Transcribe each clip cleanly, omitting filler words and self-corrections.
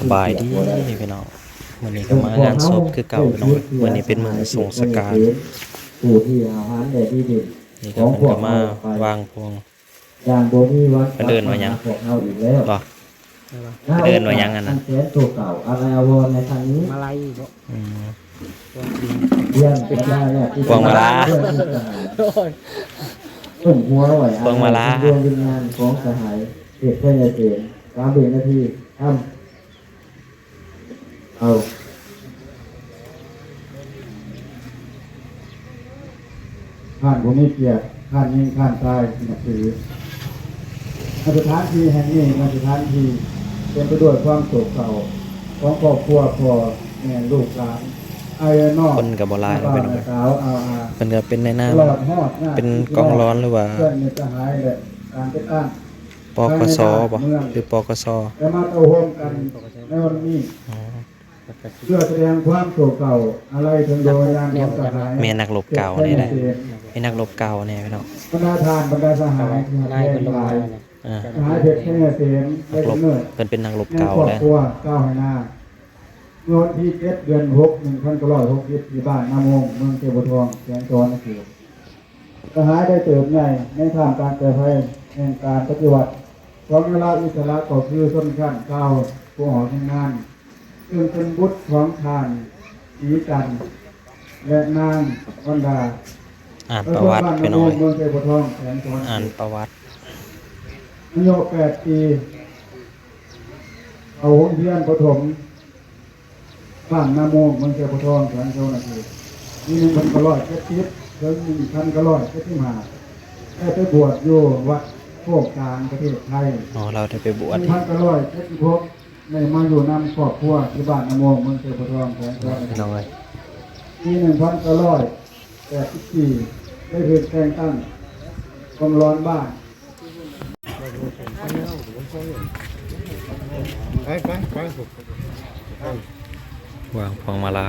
สบายดีพี่น้องวันนี้ก็มางานศพคือเก่าพี่น้องวันนี้เป็นมื้อสงสการผู้ที่อาหารแด่ที่ดินนี่ก็เพิ่นก็มาวางพวงอย่างบ่มีวัด เพิ่นเดินว่าหยัง ของเฮาอีกแล้ว บ่เดินว่าหยังอันนั้น แสนตัวเก่าอะไรอาวรณ์ในทางนี้ มาไล่บ่ อืม เรียนเป็นได้เนี่ย พวงมาลา ต้นหัวไว้ พวงมาลา ดวงวิญญาณของสหายเอกเพื่อนเสีย3 นาทีทำเอาท่านผมมีเกียรติท่านยิ่งท่านตายหนักถือสถานที่แห่งนี้เป็นสถานที่เป็นไปด้วยความโศกเศร้าของครอบครัวพ่อแม่ลูกหลานไอ้นอก คนก็บ่หลายแล้วพี่น้อง สาวเอา เพิ่นก็เป็นในนาม ตลอดฮอดหา เป็นกองร้อนหรือว่า เพื่อนในสหายและการไปตั้ง ปกสบ่หรือปกส และมาเต้าโฮมกันในวันนี้ อ๋อ เพื่อแสดงความโศกเศร้าอะไรถึงโดยยานของสหาย แม่นักรบเก่านี่แหละไอ้นักรบเก่าเนี่ยพี่น้อง บรรดาทานบรรดาสหายที่ ไล่ ให้ เป็นลง หลาย มาเนี่ย อ่า สหายเพชรแห่เสียง นั ได้ กรบ กำเนิด เพิ่นเป็นนักรบ ใน เก่า ครอบ แล้ว ครัว9 ให้หน้าเมื่อวันที่7 เดือน 6 1960ที่บ้านนามงเมืองเทพทองแสงจรนครสหายได้เติบใหญ่ในท่ามกลางเกิดภัยแห่งการปฏิวัติของเวลาอิสระก็คือส้นขั้นเก้าผู้หอแห่งงานซึ่งเป็นบุตรของทานศรีจันทร์และนางวันดา อ่านประวัติไปหน่อย เมืองเทพทองแสงจร อ่านประวัติ อายุ8 ปีเอาโรงเรียนประถมบ้านนาโมงเมืองเทพทองแสงจรนครมี1,970 ถึง 1,975ได้ไปบวชอยู่วัดโคกกลางประเทศไทย อ๋อเราได้ไปบวช 1,976ในมาอยู่นำครอบครัวที่บ้านนาโมงเมืองเทพทองแสงจรนค พี่ ร น้องเอ้ย ปี1984ได้ถูกแต่งตั้งกองร้อนบ้านไป วางพวงมาลา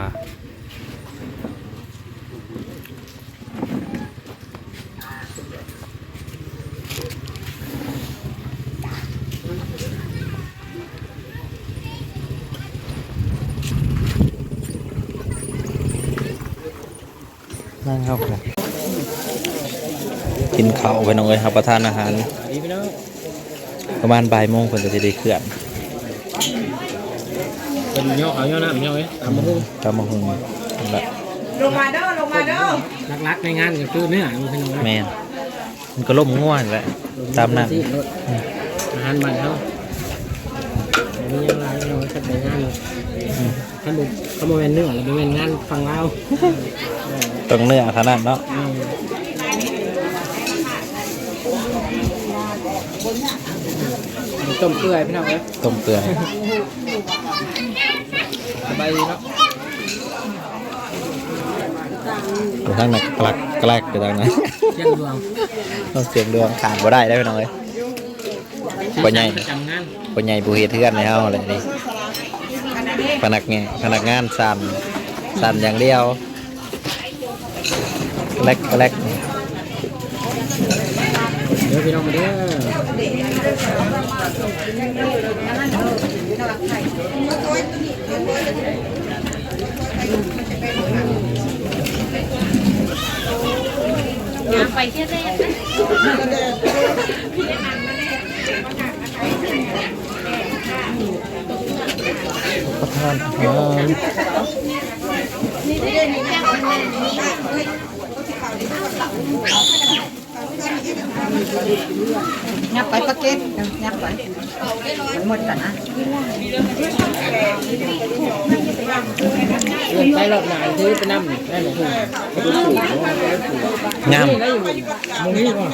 นั่งเข้าไปกินข้าวไปน้องเอ้ยรับประทานอาหาร ดีพี่น้อง ประมาณบ่ายโมงเพิ่นจะได้เคลื่อน เป็นย่อเอาย่อหน้าพี่น้องเอ้ยตามมาพุ่ง ตามมาหุงนั่นแหละ ลงมาเด้อลงมาเด้อ รักๆในงานก็คือเนื้อพี่น้อง แม่นมันก็ล่มง่วนแหละตามนั้น อาหารบ้านเฮามีอะไรพี่น้องจัดในงานท่านบุกเขามาเป็นเนื้อแล้วเป็นงานฟังเล่า ตรงเนื้อขนาดเนาะ ต้มเกลือพี่น้องเอ้ย ต้มเกลือ สบายดีเนาะ กระทั่งนักกลักกระแลกกระทั่งนั้น เชียงดวง ต้องเสียงดวงขาดบ่ได้พี่น้องเอ้ยปใหญ่ ประจำงาน ปใหญ่ผู้เฮ็ดเทือนในเฮาแหละนี่พนักงานสั่นอย่างเดียวแลกแลก เดี๋ยวพี่น้องมาเด้อ ไปเที่ยวได้ ประทานอาหาร งับไปปะเก็ตงับไปหมดกันนะ ไปรอบหน้าซื้อไปน้ำได้หรือเปล่าไปดูสูตรง าม ได้อยู่มึงนี่ก่อน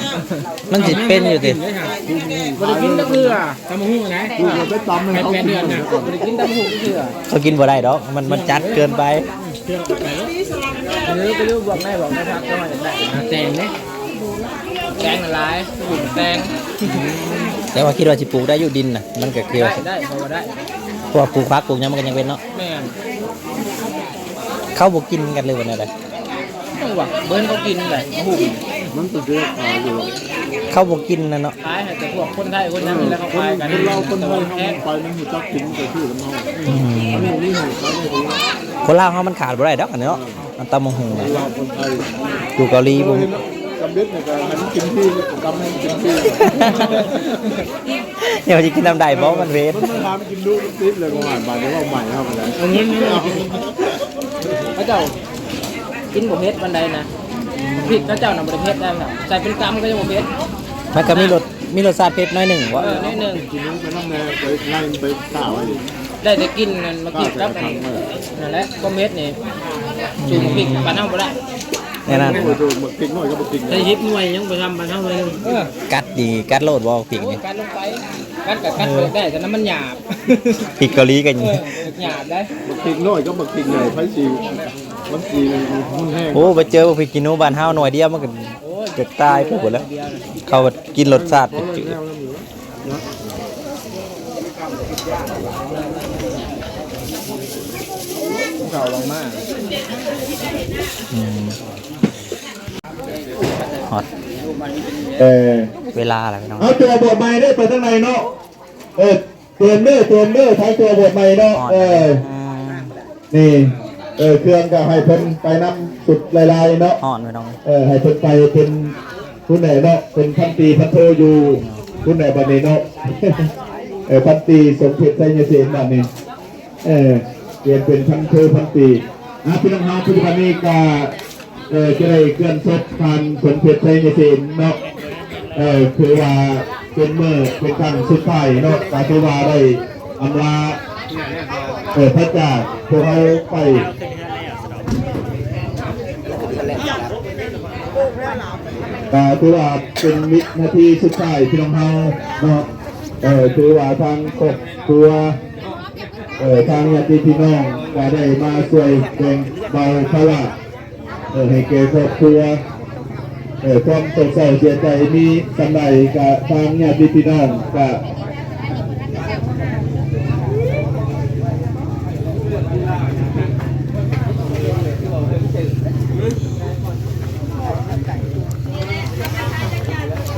มันสิเป็นอยู่ติ บริกินตะเพื่อตะมงหูนะไปตอมให้8 เดือนนะบริกินตะมงหูเพื่อ เขากินบ่ได้ดอกมันจัดเกินไป เพื่อไปเรื่องบอกได้บอกได้ครับก็ได้แตงเนี่ยแตงอะไรปลูกแตง แต่ว่าคิดว่าสิปลูกได้อยู่ดินน่ะมันก็คือ ได้พอได้ เพราะว่าปลูกผักปลูกหยังมันก็ยังเป็นเนาะ แม่ เขาบ่กินกันเลยวันนั้นเลย ต้องว่าเบิ้ลเขากินแหละหู มันเป็นเรื่องอยู่ เข้าบ่กินนะเนาะ ขายให้แต่พวกคนไทยคนนั้นนี่แหล้วเขาขายกัน เราคนไทย แพง ไปมันหูจักกินแต่ชื่อลำเนา อืม อันนี้นี่หูเขาไม่รู้ คนลาวเขามันขาดบ่ได้ดอกอันเนาะอันตำบักหุ่ง เราคนไทย อยู่เกาหลีบ่ กำเบ็ดเนี่ยก็มันกินที่กำมันกินที่ เดี๋ยวสิกินน้ำใดบ่มันเวท มันมาทำกินดูมันติดเลยก็หวานบาดเดี๋ยวว่าใหม่เข้าไปแล้ว เอาเงินนี่เอาพระเจ้ากินบ่เผ็ดบันไดนะพริกพระเจ้านำบ่ได้เผ็ดได้ครับใส่เป็นกำก็ยังบ่เผ็ด มันก็มีรสชาติเผ็ดน้อยหนึงบ่ นิดนึง กินนู้นไปน้ำแม่ไปไล่ไปต่าไว้ดิ ได้แต่กินนั่นมาพริกครับอันนี้นั่นแหละก็เม็ดนี่จูบพริกบ้านเฮาบ่ได้ แน่นอน โอ้ยดูหมดติ่งน้อยก็หมดติ่ง ใส่ยิบหน่วยยังบ่ทำบ้านเฮาเลยนึง กัดดีกัดโลดบ่พริก โอ้ย นี่ กัดลงไปกัดกับกัดไปได้แต่น้ำมันหยาบ พริกเกาหลีกัน หยาบได้ หมดติ่งน้อยก็หมดติ่งใหญ่ไฟซีมันซีมันแห้ง โอ้ไปเจอบ่พริกกินหนูบ้านเฮาหน่อยเดียวมันก็ โอ้ย เกิดตายไปหมดแล้ว เขาก็กินรสชาติจืด เก่าลงมาก อืมฮอต เวลาอะไรพี่น้อง เอาตัวบทใหม่ได้ไปทั้งในเนาะเตือนเด้อทั้งตัวบทใหม่เนาะ ฮอต นี่เครื่องก็ให้เพิ่นไปนำสุดลายๆเนาะ ฮอตพี่น้อง ให้เพิ่นไปเป็นผู้ไหนเนาะเป็นพันตีพันโทอยู่ผู้ไหนบัดนี้เนาะ พันตีสมเพชรไทยเสนบัดนี้เปลี่ยนเป็นพันโทพันตีพี่น้องเฮาปัจจุบันนี้ก็จะได้เคลื่อนศพพันสมเพชรไทยเสนเนาะคือว่าเป็นเมื่อเป็นครั้งสุดท้ายเนาะก็คือว่าได้อำลาพระเจ้าพวกเราไปคือว่าเป็นวินาทีสุดท้ายพี่น้องเฮาเนาะคือว่าทางครอบครัวทางญาติพี่น้องก็ได้มาช่วยแบ่งเบาภาระให้แก่ครอบครัวความโศกเศร้าเสียใจมีสำไรกับทางญาติพี่น้องกับ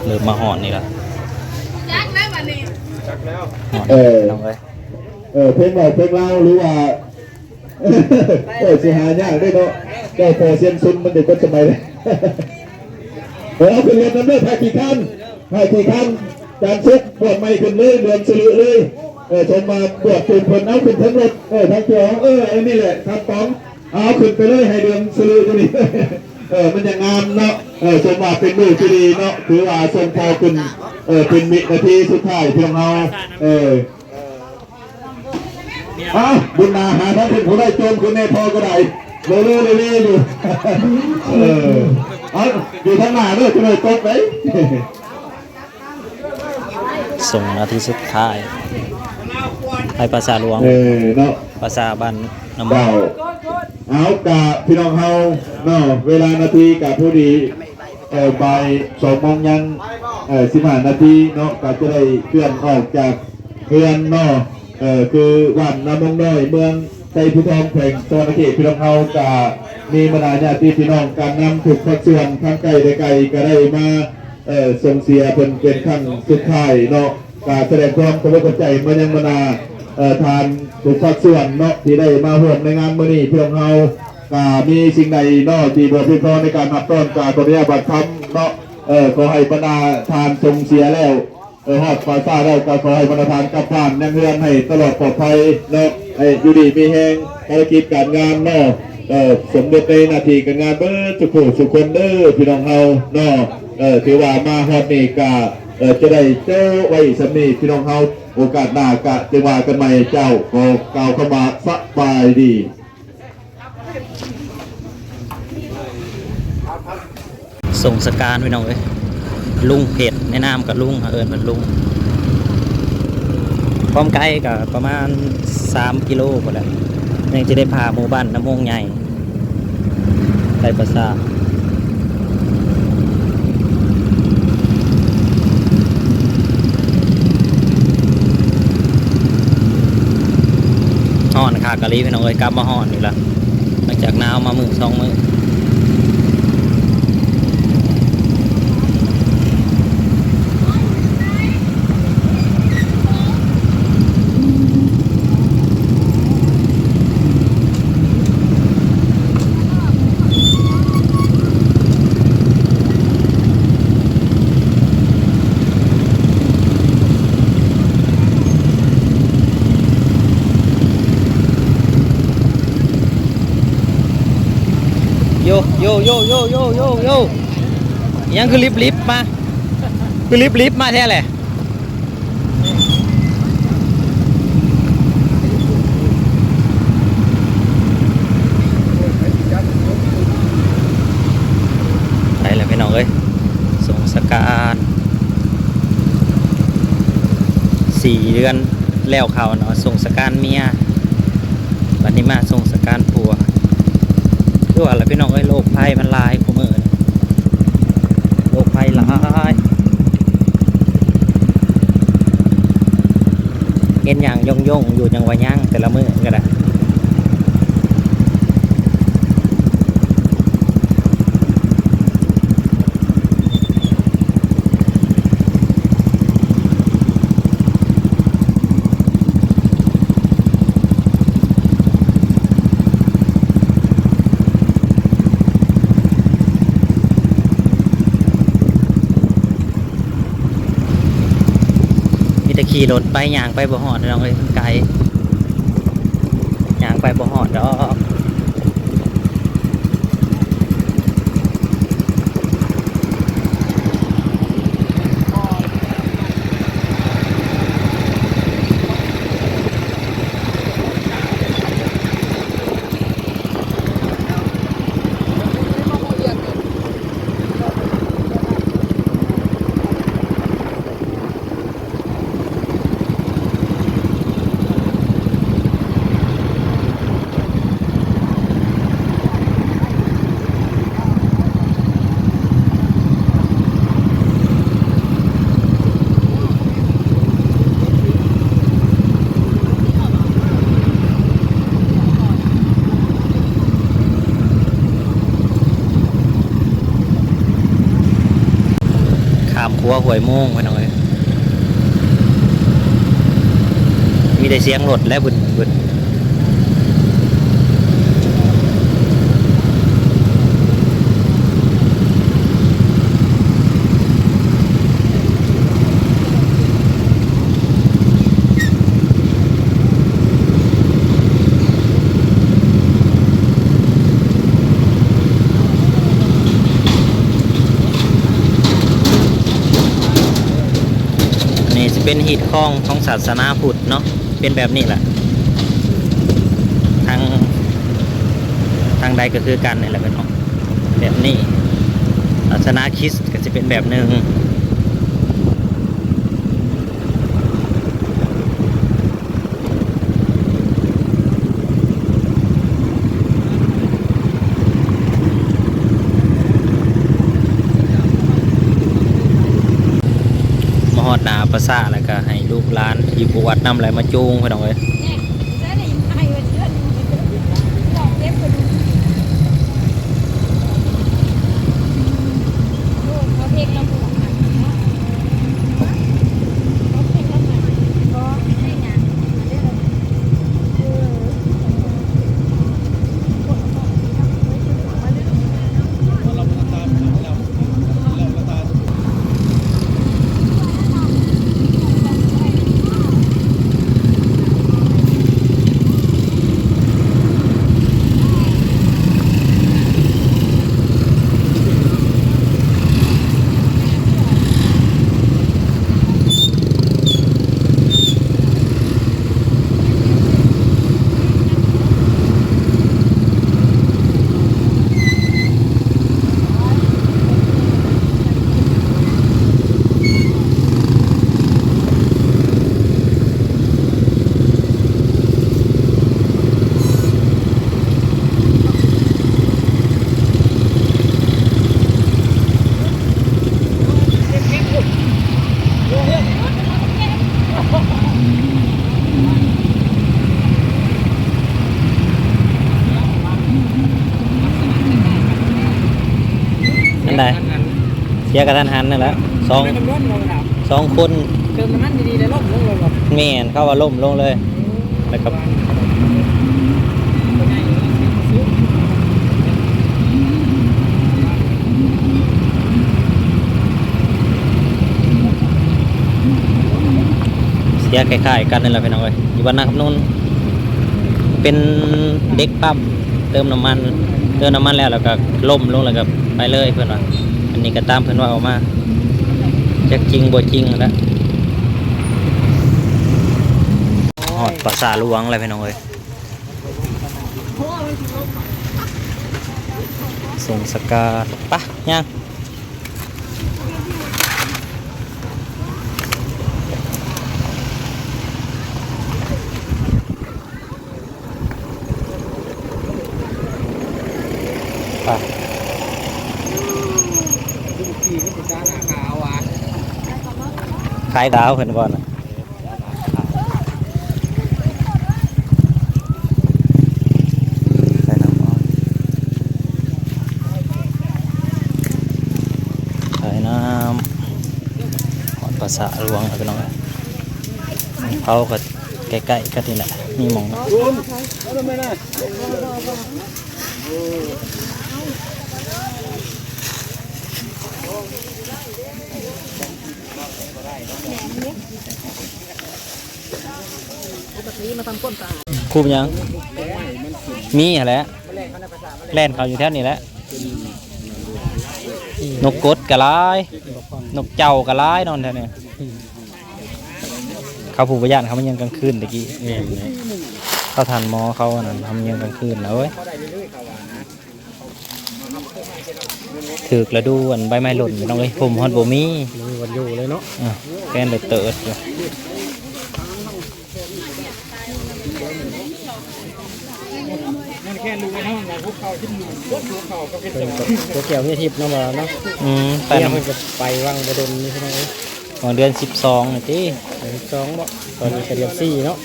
เริ่มมาหอนนี่ละ จักแล้ววันนี้ หอนน้องเลย เพลงบอกเพลงเล่าหรือว่าเสียหายยากด้วยเนาะแก้พอเซียนซุนมันเด็กก็สมัยเลยเอาขึ้นเรือนนั้นเลยพายกี่ขั้นจานเช็คบวชใหม่ขึ้นเลยเรือนสลือเลยชมมาบวชตื่นผลเอาขึ้นทั้งรถทั้งตัวไอ้นี่แหละทำป้องเอาขึ้นไปเลยให้เรือนสลือตัวนี้มันยังงามเนาะชมว่าเป็นมือที่ดีเนาะถือว่าทรงพอขึ้นเป็นวินาทีสุดท้ายเพียงเราบุญนาหาท่านเป็นผู้ได้โจมคุณในพอก็ได้เรื่อยอยู่อยู่ทางหน้าด้วยคุณเลยตกไหม ส่งนาทีสุดท้ายไปภาษาหลวง เนาะ ภาษาบ้านน้ำมัน เก่าเอากะพี่น้องเฮาเนาะเวลานาทีกับผู้ดีบ่าย2 โมงยัง15 นาทีเนาะก็จะได้เคลื่อนออกจากเรือนเนาะคือวันน้ำมงน้อยเมืองใจพิทองแข่งตัวนักเตะพี่น้องเฮากะมีมนาญาติพี่น้องการนำถูกพักส่วนทั้งไกลและไกลก็ได้มาส่งเสียเป็นครั้งสุดท้ายเนาะกาแสดงความเคารพใจมายังมนาทานถูกพักส่วนเนาะที่ได้มาร่วมในงานมื้อนี้พี่น้องเฮากามีสิ่งใดเนาะที่บ่เพียงพอในการรับต้อนกาขออนุญาตบัดคำเนาะขอให้บรรดาทานทรงเสียแล้วหอดฟ้าซ่าได้ก็ขอให้บรรดาทานกลับบ้านยังเรือนให้ตลอดปลอดภัยเนาะอยู่ดีมีแหงภารกิจการงานเนาะสมเด็จในนาทีการงานเบิดสุขคนเด้อพี่น้องเฮาเนาะถือว่ามาฮอดนี่กะจะได้เจอไว้สำนีพี่น้องเฮาโอกาสหน้ากะจะว่ากันใหม่เจ้าก็กล่าวเข้ามาสบายดี ส่งสการพี่น้องเลยลุงเผ็ดในน้ำกับลุงเอิญเป็นลุงความไกลกับประมาณ3 กิโลกว่าแล้วยังจะได้พาหมู่บ้านน้ำมงใหญ่ไปประสาทห่อนคากะลีพี่น้องเอ้ยกลับมาห่อนอีกแล้วหลังจากหนาวมา1-2 มื้อ โยโยโยโยโยโยยังคือลิฟมาคือลิฟมาแท้แหละไปแล้วพี่น้องเอ้ยส่งสการ4 เดือนแล้วเขาเนาะส่งสการเมียบัดนี้มาส่งสการผัวคือว่าอะไรพี่น้องเอ้ยโรคภัยมันหลายผู้มื้อนี้โรคภัยหลายเห็นอย่างย่องอยู่จังว่าย่างแต่ละมื้อก็ได้ขี่รถไปย่างไปบ่หอดน้องเอ้ยไกลย่างไปบ่หอดดอกขัวหวยโม่งไปหน่อยมีแต่เสียงรถและบึนเป็นหีดข้องของศาสนาพุทธเนาะเป็นแบบนี้แหละทางใดก็คือกันนี่แหละเป็นเนาะแบบนี้ศาสนาคริสต์ก็จะเป็นแบบหนึ่งฮอดหนาประสาแล้วก็ให้ลูกหลานที่บวชนำอะไรมาจูงไปหน่อยนั่นได้เสียกระทันหันนั่นแหละสองคนเติมน้ำมันดีๆเลยล่มลงเลยบ่แม่นเข้าว่าล่มลงเลยแล้วก็เสียคล้ายๆกันนั่นแหละพี่น้องเอ้ยอยู่บ้านนาคำนนเป็นเด็กปั๊มเติมน้ำมัน เติมน้ำมันแล้วก็ล่มลงแล้วก็ไปเลยเพื่อนว่าอันนี้ก็ตามเพื่อนว่าออกมาจะจริงบ่จริงแล้วหอดภาษาหลวงอะไรพี่น้องเอ้ยส่งสกาปะย่างปะขายดาวเพิ่นก่อนนะใส่น้ำอ้อยใส่น้ำหอดภาษาหลวงพี่น้องเอ้ยเขาก็ใกล้ๆกันนี่แหละมีหมองคูบยังมีอะไรแล่นเขาอยู่แถวนี้แหละนกกดกะลายนกเจ้ากะลายนอนแถวนี้เขาผูกประหยัดเขามันยังกลางคืนตะกี้เขาทันมอเขาอันนั้นทำยังกลางคืนแล้วเว้ยถือกระดูอันใบไม้หล่นไม่ต้องเลยผมฮอดบ่มีวันอยู่เลยเนาะแกนเติร์ดอยู่แค่รู้ว่าเราพวกเขาที่มีพวกเขาก็เป็นตัวเกี่ยวมีทิพย์เนาะบ่เนาะไปนำไปวังบ่ดนนี่ใช่มั้ยของเดือน12นี่ติเดือน12บ่ตอนนี้ก็เดือน4เนาะ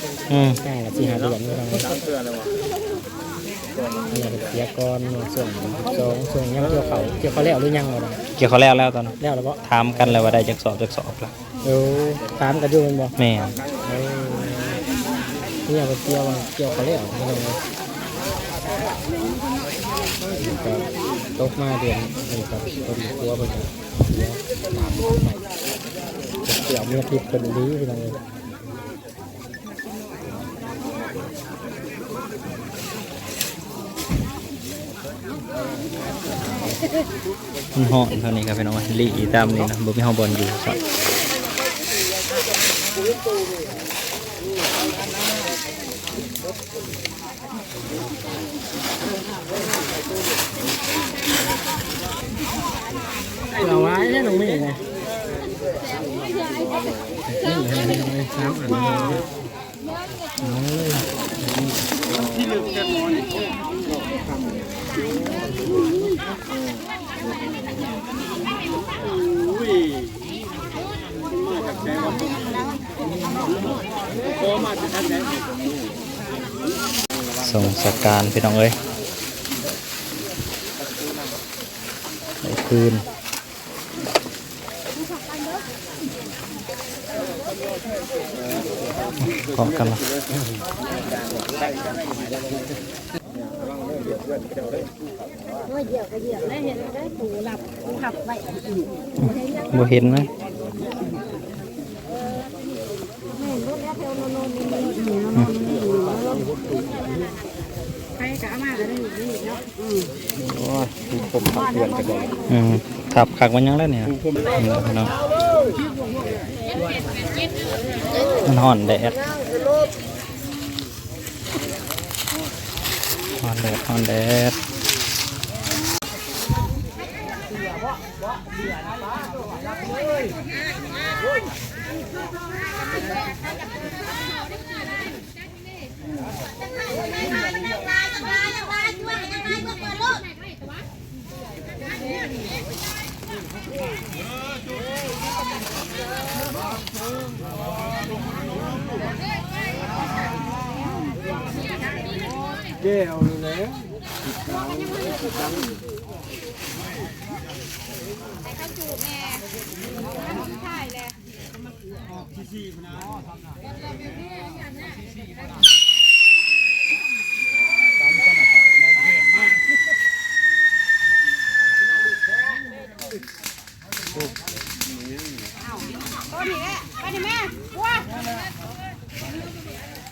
ใช่ละ4 5เดือนนี่เราเนี่ยเสียก่อนส่วน12ส่วนยังเกี่ยวเขาแล้วหรือยังบ่ล่ะเกี่ยวเขาแล้วตอนแล้วบ่ถามกันแล้วว่าได้จักสอบล่ะถามกันอยู่แม่นบ่แม่เนี่ยไปเกี่ยวเขาแล้วนี่เราตกมาเดือนนี่ครับคนตัวเป็นเกี่ยวเมียทิพย์เป็นดีพี่น้องเลยมันห่อเท่านี้ครับพี่น้องลีตามนี่นะบ่มีห้องบอลอยู่ครับเราไว้เนี่ยน้องไม่ไงน้ำอันส่งสการพี่น้องเอ้ยคืนพร้อมกันละบ่เห็นนะใครกะมาแล้วนี่เนาะโอ้ยผมขับเพื่อนไปก่อนขับขักมันยังแล้วเนี่ยเนาะมันห่อนแดดห่อนแดดเจ้าเลย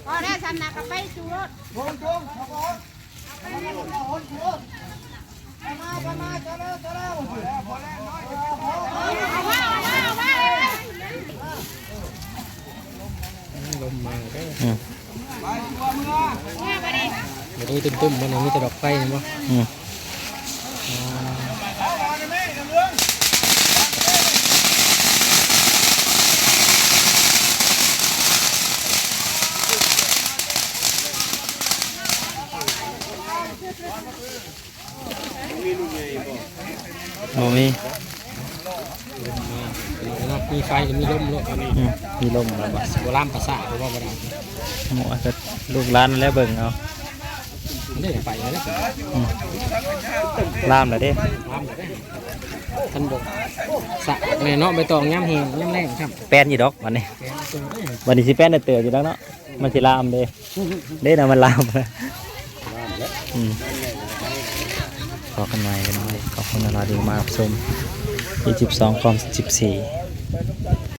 พอได้สำนักกับไปจูรถ ลมมาได้ อืม เดี๋ยวนี้ตุ้มๆมันมีแต่ดอกไฟเห็นบ่ อืมบ่มี มีไฟจะมีลมโลกอันนี้ มีลมแล้วบ่ โบราณภาษาเพราะว่าโบราณ หมอจะลูกร้านแล้วเบิ่งเอา มันได้ไปแล้ว อืมล่ามแล้วเด้ ล้ำเลยท่านบอกสะเนี่ยเนาะใบตองย่ำเฮงย่ำแรงครับ แป้นอยู่ดอกวันนี้วันนี้สิแป้นได้เตืออยู่แล้วเนาะมันสิลามเด้เด้นะมันลามนะอืมขอกันใหม่กันใหม่ขอบคุณเวลาดีมากชม22 14